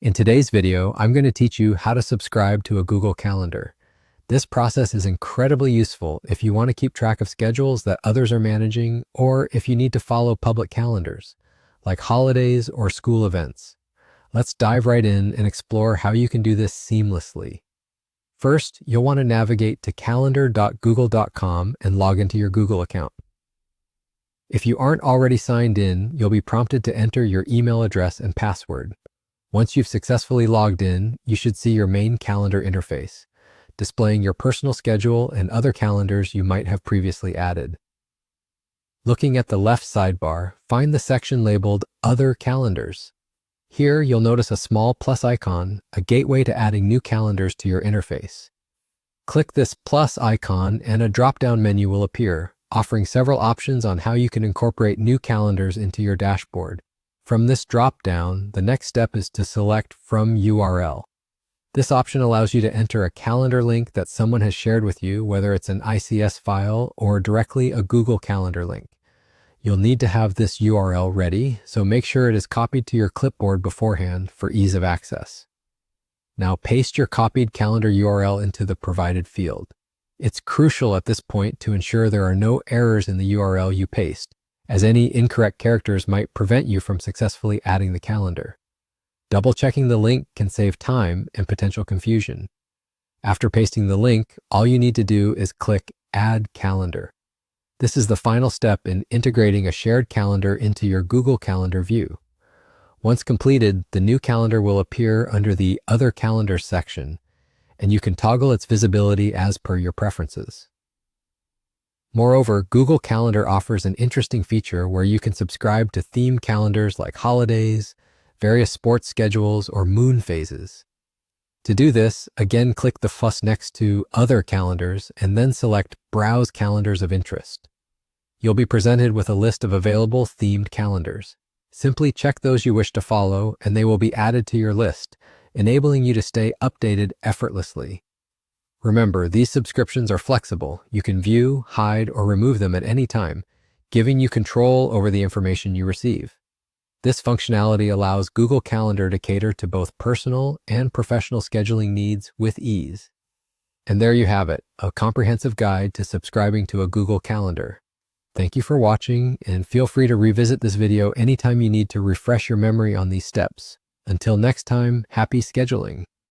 In today's video, I'm going to teach you how to subscribe to a Google Calendar. This process is incredibly useful if you want to keep track of schedules that others are managing or if you need to follow public calendars, like holidays or school events. Let's dive right in and explore how you can do this seamlessly. First, you'll want to navigate to calendar.google.com and log into your Google account. If you aren't already signed in, you'll be prompted to enter your email address and password. Once you've successfully logged in, you should see your main calendar interface, displaying your personal schedule and other calendars you might have previously added. Looking at the left sidebar, find the section labeled Other Calendars. Here, you'll notice a small plus icon, a gateway to adding new calendars to your interface. Click this plus icon and a drop-down menu will appear, offering several options on how you can incorporate new calendars into your dashboard. From this drop-down, the next step is to select From URL. This option allows you to enter a calendar link that someone has shared with you, whether it's an ICS file or directly a Google Calendar link. You'll need to have this URL ready, so make sure it is copied to your clipboard beforehand for ease of access. Now paste your copied calendar URL into the provided field. It's crucial at this point to ensure there are no errors in the URL you paste, as any incorrect characters might prevent you from successfully adding the calendar. Double-checking the link can save time and potential confusion. After pasting the link, all you need to do is click Add Calendar. This is the final step in integrating a shared calendar into your Google Calendar view. Once completed, the new calendar will appear under the Other Calendars section, and you can toggle its visibility as per your preferences. Moreover, Google Calendar offers an interesting feature where you can subscribe to theme calendars like holidays, various sports schedules, or moon phases. To do this, again click the fuss next to Other Calendars and then select Browse Calendars of Interest. You'll be presented with a list of available themed calendars. Simply check those you wish to follow and they will be added to your list, enabling you to stay updated effortlessly. Remember, these subscriptions are flexible. You can view, hide, or remove them at any time, giving you control over the information you receive. This functionality allows Google Calendar to cater to both personal and professional scheduling needs with ease. And there you have it, a comprehensive guide to subscribing to a Google Calendar. Thank you for watching, and feel free to revisit this video anytime you need to refresh your memory on these steps. Until next time, happy scheduling.